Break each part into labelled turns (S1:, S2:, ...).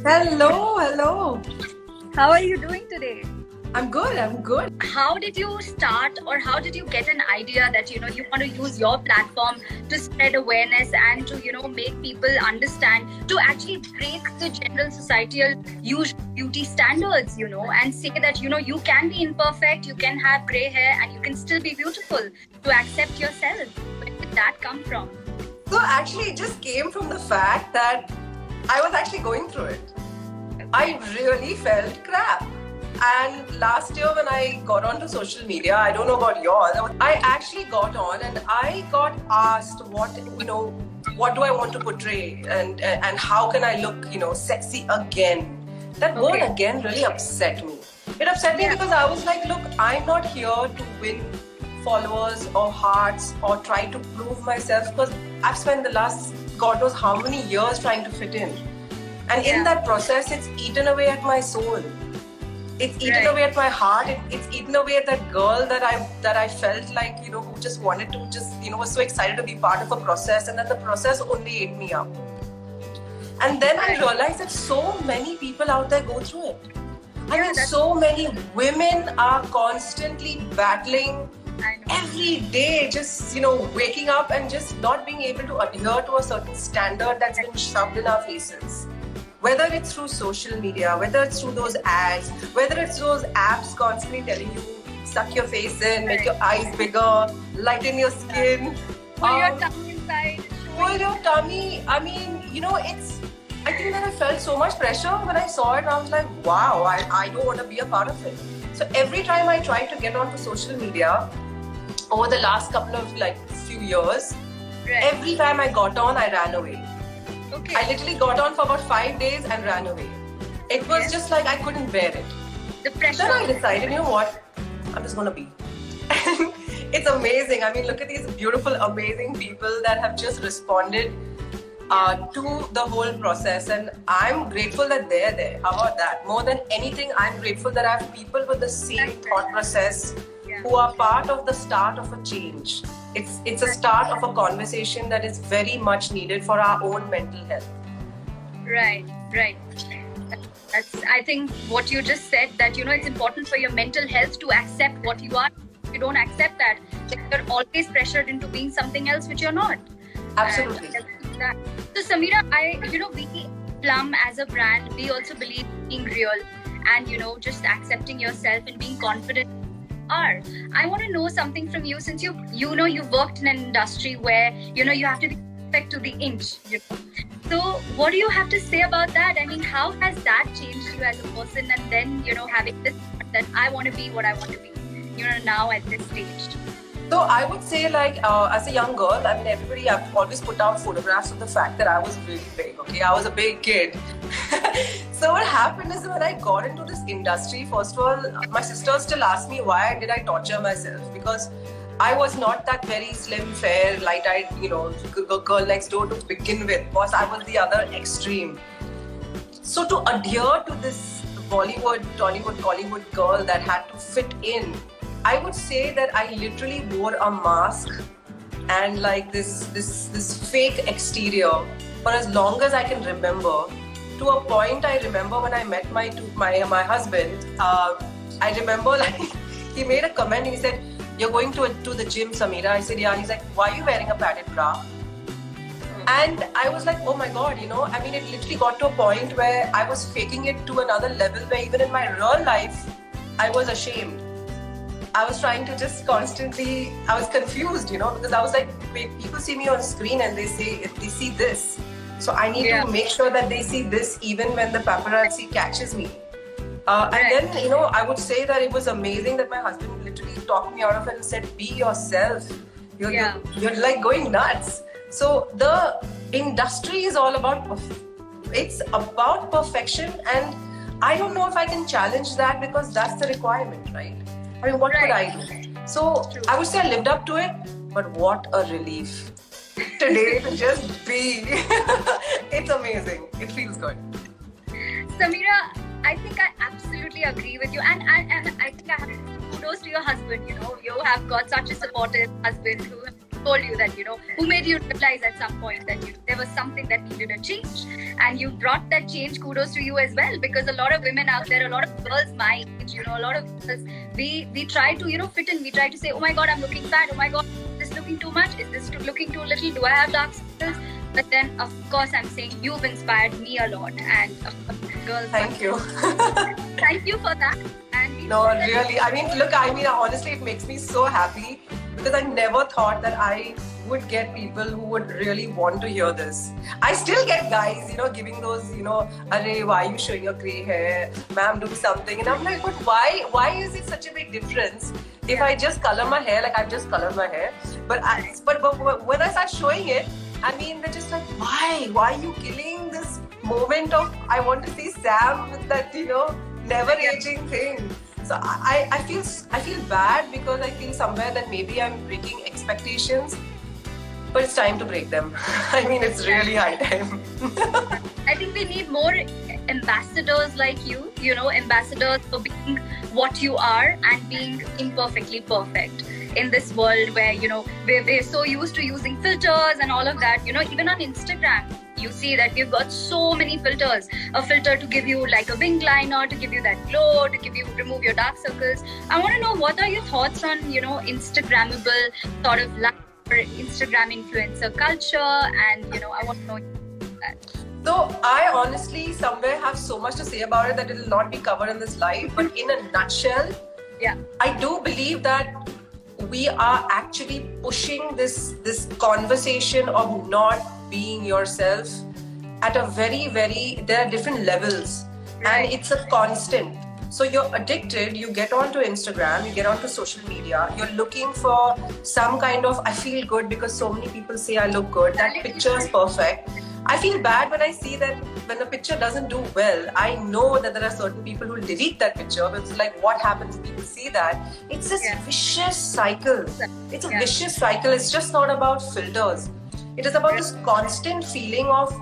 S1: Hello, hello.
S2: How are you doing today?
S1: I'm good, I'm good.
S2: How did you start, or how did you get an idea that you want to use your platform to spread awareness and to make people understand, to actually break the general societal usual beauty standards, and say that you can be imperfect, you can have gray hair, and you can still be beautiful, to accept yourself? Where did that come from?
S1: So actually it just came from the fact that I was actually going through it. I really felt crap. And last year when I got onto social media, I don't know about y'all, I actually got on and I got asked what do I want to portray and how can I look, sexy again. That word again really upset me. It upset me because I was like, look, I'm not here to win followers or hearts or try to prove myself, because I've spent the last God knows how many years trying to fit in. And in that process, it's eaten away at my soul. It's eaten away at my heart. It's eaten away at that girl that I felt like, who just wanted to was so excited to be part of a process, and then the process only ate me up. And then I realized that so many people out there go through it. I mean, so many women are constantly battling every day, just, waking up and just not being able to adhere to a certain standard that's been shoved in our faces. Whether it's through social media, whether it's through those ads, whether it's those apps constantly telling you, suck your face in, make your eyes bigger, lighten your skin.
S2: Pull your tummy inside.
S1: Pull your tummy. I mean, I think that I felt so much pressure when I saw it, and I was like, wow, I don't want to be a part of it. So every time I tried to get onto social media, over the last couple of few years, every time I got on, I ran away. I literally got on for about 5 days and ran away. It was just like I couldn't bear it.
S2: The pressure.
S1: Then I decided, you know what? I'm just gonna be. It's amazing. I mean, look at these beautiful, amazing people that have just responded to the whole process, and I'm grateful that they're there. How about that? More than anything, I'm grateful that I have people with the same thought process who are part of the start of a change. It's a start of a conversation that is very much needed for our own mental health. Right.
S2: That's, I think, what you just said, that it's important for your mental health to accept what you are. If you don't accept that, then you're always pressured into being something else which you're not.
S1: Absolutely.
S2: So Sameera, we Plum as a brand, we also believe in being real and just accepting yourself and being confident. I want to know something from you, since you've worked in an industry where you have to be perfect to the inch. So what do you have to say about that? I mean, how has that changed you as a person, and then having this that I want to be what I want to be now at this stage?
S1: So I would say, as a young girl, I mean, I've always put out photographs of the fact that I was really big, okay? I was a big kid. So what happened is, when I got into this industry, first of all, my sisters still ask me why did I torture myself, because I was not that very slim, fair, light-eyed, girl next door to begin with. Was I was the other extreme. So to adhere to this Bollywood, Tollywood, Collywood girl that had to fit in, I would say that I literally wore a mask and this fake exterior for as long as I can remember. To a point, I remember when I met my husband, I remember he made a comment. He said, "You're going to the gym, Sameera?" I said, "Yeah." He's like, "Why are you wearing a padded bra?" And I was like, oh my God, I mean, it literally got to a point where I was faking it to another level, where even in my real life, I was ashamed. I was trying to just constantly, I was confused, because I was like, wait, people see me on screen and they see this. So I need to make sure that they see this even when the paparazzi catches me. And then, I would say that it was amazing that my husband literally talked me out of it and said, be yourself. You're like going nuts. So the industry is all about, it's about perfection, and I don't know if I can challenge that, because that's the requirement, right? I mean, what could I do? So I would say I lived up to it, but what a relief today to just be. It's amazing. It feels good.
S2: Sameera, I think I absolutely agree with you, and I think I have kudos to your husband. You have got such a supportive husband who told you that, who made you realize at some point that there was something that needed a change, and you brought that change. Kudos to you as well, because a lot of women out there, a lot of girls my age, a lot of girls, we try to fit in. We try to say, oh my god, I'm looking fat, oh my god, is this looking too much, is this looking too little, do I have dark circles? But then of course I'm saying you've inspired me a lot, and girls,
S1: thank you.
S2: Thank you for that. And
S1: no, really, honestly, it makes me so happy, because I never thought that I would get people who would really want to hear this. I still get guys, giving those, Arey, why are you showing your grey hair? Ma'am, do something. And I'm like, but why is it such a big difference if I just color my hair like I've just colored my hair? But when I start showing it, they're just like, why? Why are you killing this moment of, I want to see Sam with that, never aging thing? So I feel bad, because I feel somewhere that maybe I'm breaking expectations, but it's time to break them. It's really high time.
S2: I think we need more ambassadors like you, ambassadors for being what you are and being imperfectly perfect in this world where, we're so used to using filters and all of that. Even on Instagram, you see that we've got so many filters. A filter to give you like a wing liner, to give you that glow, to remove your dark circles. I want to know, what are your thoughts on, Instagrammable sort of life, or Instagram influencer culture, and, I want to know that.
S1: So I honestly somewhere have so much to say about it that it will not be covered in this live. But in a nutshell, I do believe that we are actually pushing this conversation of not being yourself at a there are different levels, and it's a constant. So you're addicted, you get onto Instagram, you get onto social media, you're looking for some kind of, I feel good because so many people say I look good, that picture is perfect. I feel bad when I see that when the picture doesn't do well. I know that there are certain people who will delete that picture, but it's like, what happens if people see that? It's this vicious cycle. It's a vicious cycle. It's just not about filters. It is about this constant feeling of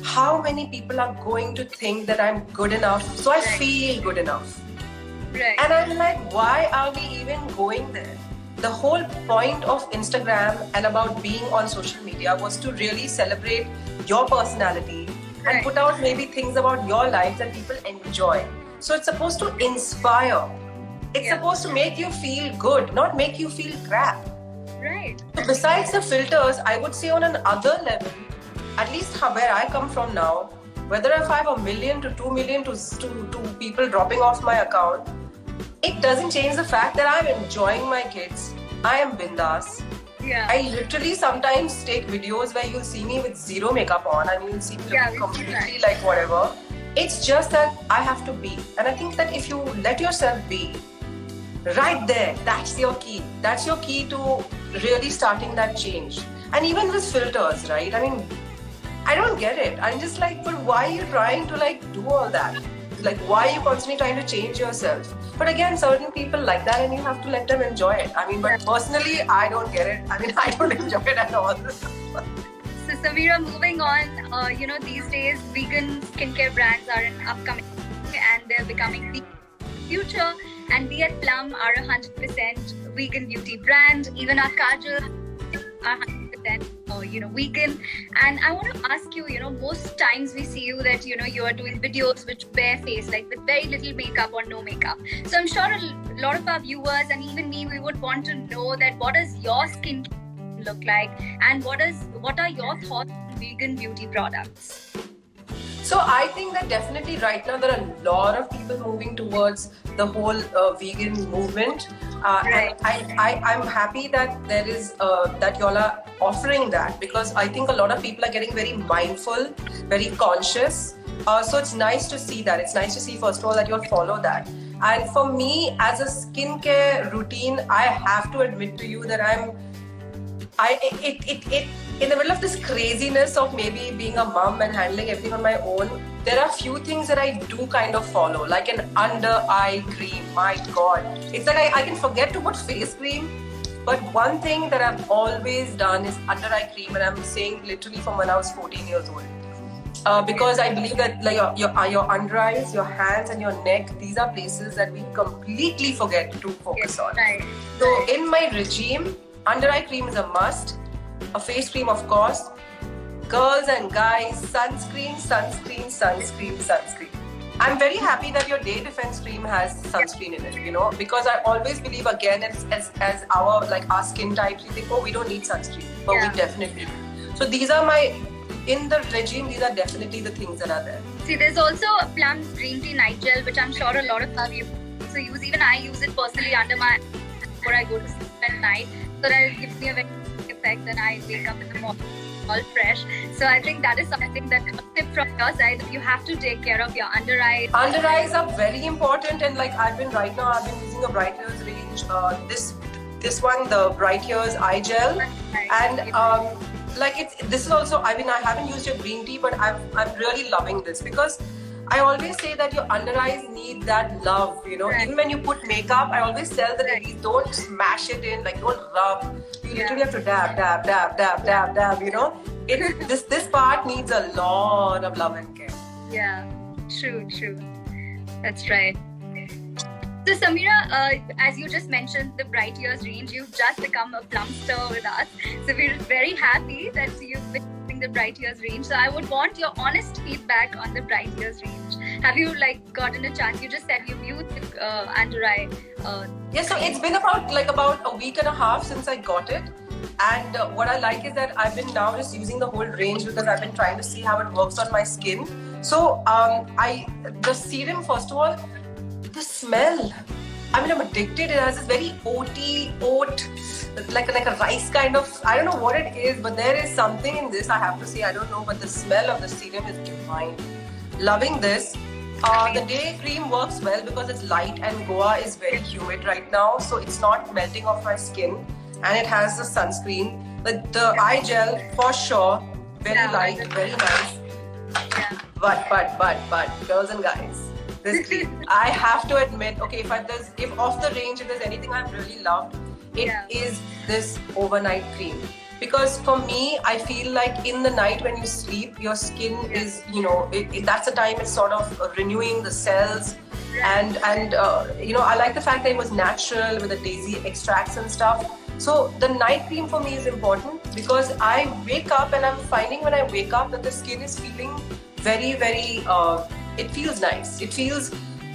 S1: how many people are going to think that I'm good enough, so I feel good enough.
S2: Right.
S1: And I'm like, why are we even going there? The whole point of Instagram and about being on social media was to really celebrate your personality and put out maybe things about your life that people enjoy. So it's supposed to inspire. It's supposed to make you feel good, not make you feel crap.
S2: Right.
S1: So besides the filters, I would say on an other level, at least where I come from now, whether if I have 1 million to 2 million to people dropping off my account, it doesn't change the fact that I'm enjoying my kids. I am bindas. I literally sometimes take videos where you'll see me with zero makeup on. You'll see me looking completely like whatever. It's just that I have to be. And I think that if you let yourself be, right there, that's your key. That's your key to really starting that change. And even with filters, right? I don't get it. I'm just like, but why are you trying to do all that? Like, why are you constantly trying to change yourself? But again, certain people like that, and you have to let them enjoy it. But personally, I don't get it. I don't enjoy it at all.
S2: So Sameera, moving on, these days vegan skincare brands are an upcoming and they're becoming the future. And we at Plum are 100% vegan beauty brand. Even our kajal are 100% vegan. And I want to ask you, most times we see you that, you are doing videos with bare face, like with very little makeup or no makeup. So I'm sure a lot of our viewers and even me, we would want to know that what does your skin look like, and what are your thoughts on vegan beauty products?
S1: So I think that definitely right now there are a lot of people moving towards the whole vegan movement. And I'm happy that there is that y'all are offering that, because I think a lot of people are getting very mindful, very conscious. So it's nice to see that. It's nice to see, first of all, that you'll follow that. And for me, as a skincare routine, I have to admit to you that in the middle of this craziness of maybe being a mom and handling everything on my own, there are few things that I do kind of follow, like an under eye cream. My God, it's like I can forget to put face cream, but one thing that I've always done is under eye cream, and I'm saying literally from when I was 14 years old. Because I believe that your under eyes, your hands and your neck, these are places that we completely forget to focus on. So in my regime, under eye cream is a must. a face cream, of course. Girls and guys, sunscreen, sunscreen, sunscreen, sunscreen. I'm very happy that your day defense cream has sunscreen in it, because I always believe, again, as our skin types, we think, oh, we don't need sunscreen, but we definitely do. So these are in the regime, these are definitely the things that are there.
S2: See, there's also a Plum's green tea night gel, which I'm sure a lot of you also use. Even I use it personally before I go to sleep at night, so that it gives me a very good effect and I wake up in the morning all fresh. So I think that is something that a tip from your side, you have to take care of your under eyes. Under
S1: eyes are very important, and I've been using a Bright Years range. This one, the Bright Years eye gel, and this is also, I haven't used your green tea, but I'm really loving this, because I always say that your under eyes need that love, Even when you put makeup, I always tell the ladies, don't smash it in, don't rub. You literally have to dab, dab, dab, dab, dab, dab, This part needs a lot of love and care.
S2: Yeah, true. That's right. So Sameera, as you just mentioned, the Bright Years range, you've just become a Plumster with us. So we're very happy that you've been using the Bright Years range. So I would want your honest feedback on the Bright Years range. Have you gotten a chance? You just said you've used under eye.
S1: So it's been about a week and a half since I got it. And what I like is that I've been now just using the whole range, because I've been trying to see how it works on my skin. So the serum, first of all, the smell. I'm addicted. It has this very oat, like a rice kind of, I don't know what it is, but there is something in this, I have to say, I don't know, but the smell of the serum is divine. Loving this. The day cream works well because it's light, and Goa is very humid right now, so it's not melting off my skin, and it has the sunscreen. But the eye gel, for sure, very light, very nice.
S2: Yeah.
S1: But girls and guys, this cream, I have to admit, okay, if off the range, if there's anything I've really loved, it is this overnight cream. Because for me, I feel like in the night when you sleep, your skin is, that's the time it's sort of renewing the cells. And I like the fact that it was natural with the daisy extracts and stuff. So the night cream for me is important, because I wake up and I'm finding when I wake up that the skin is feeling very, very, it feels nice. It feels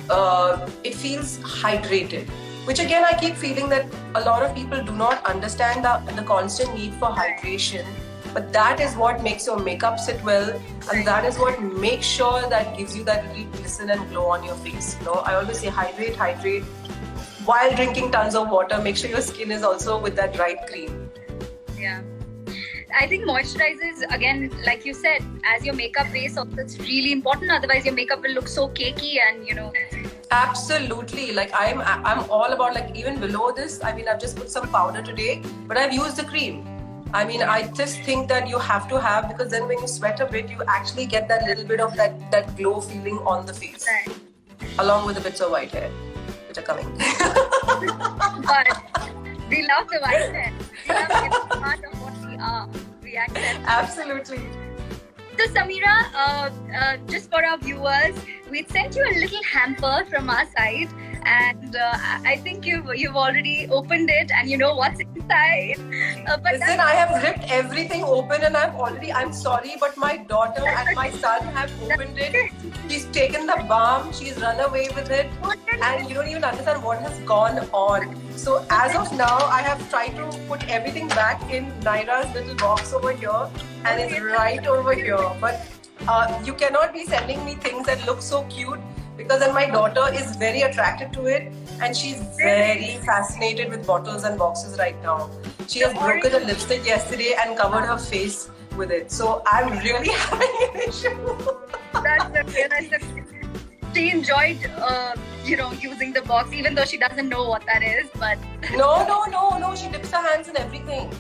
S1: hydrated. Which again, I keep feeling that a lot of people do not understand the constant need for hydration. But that is what makes your makeup sit well, and that is what makes sure that gives you that little glisten and glow on your face. I always say hydrate. While drinking tons of water, make sure your skin is also with that right cream.
S2: Yeah. I think moisturizers, again, like you said, as your makeup base, it's really important. Otherwise, your makeup will look so cakey and,
S1: Absolutely. I'm all about, even below this, I've just put some powder today, but I've used the cream. I just think that you have to have, because then when you sweat a bit, you actually get that little bit of that glow feeling on the face.
S2: Right.
S1: Along with the bits of white hair, which are coming.
S2: But we love the white hair. We love every part of what we are. We accept.
S1: Absolutely.
S2: So Sameera, just for our viewers, we sent you a little hamper from our side, and I think you've already opened it and you know what's inside.
S1: Listen, I have ripped everything open, and I'm sorry, but my daughter and my son have opened it. She's taken the balm, she's run away with it, and you don't even understand what has gone on. So as of now, I have tried to put everything back in Naira's little box over here, and it's right over here. But you cannot be sending me things that look so cute, because then my daughter is very attracted to it, and she's very fascinated with bottles and boxes right now. She has broken a lipstick yesterday and covered her face with it. So I'm really having an issue.
S2: That's okay. She enjoyed, using the box, even though she doesn't know what that is. But
S1: no. She dips her hands in everything.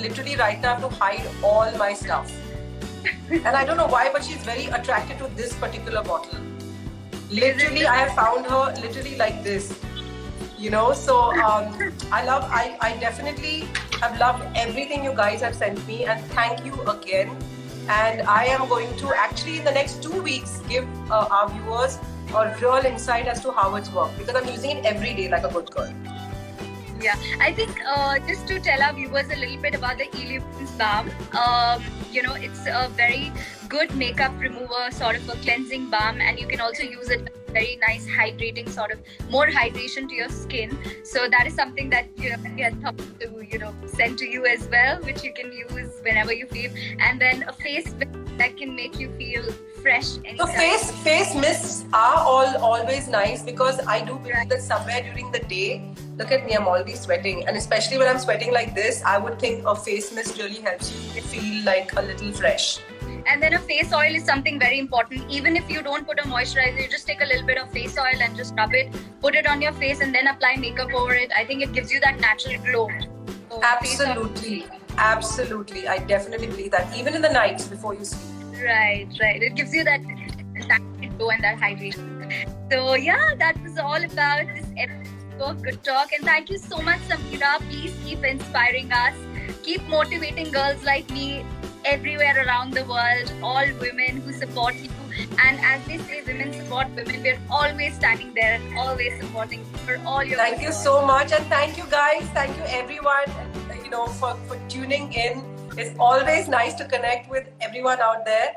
S1: Literally right now I have to hide all my stuff. And I don't know why, but she's very attracted to this particular bottle. Literally, I have found her literally like this. So I definitely have loved everything you guys have sent me, and thank you again. And I am going to actually in the next 2 weeks give our viewers a real insight as to how it's worked, because I'm using it every day like a good girl.
S2: Yeah, I think just to tell our viewers a little bit about the Plums balm, it's a very good makeup remover, sort of a cleansing balm, and you can also use it with very nice hydrating, sort of more hydration to your skin. So that is something that we had thought to send to you as well, which you can use whenever you feel, and then a face mist that can make you feel fresh anytime.
S1: So face mists are always nice, because I do believe that somewhere during the day, look at me, I'm already sweating, and especially when I'm sweating like this, I would think a face mist really helps you feel like a little fresh.
S2: And then a face oil is something very important. Even if you don't put a moisturizer, you just take a little bit of face oil and just rub it, put it on your face, and then apply makeup over it. I think it gives you that natural glow. So
S1: Absolutely. I definitely believe that, even in the nights before you sleep.
S2: Right. It gives you that natural glow and that hydration. So yeah, that was all about this episode of Good Talk. And thank you so much, Sameera. Please keep inspiring us. Keep motivating girls like me everywhere around the world, all women who support you. And as they say, women support women. We're always standing there and always supporting you for all your
S1: Thank you so much, and thank you guys. Thank you everyone, for tuning in. It's always nice to connect with everyone out there.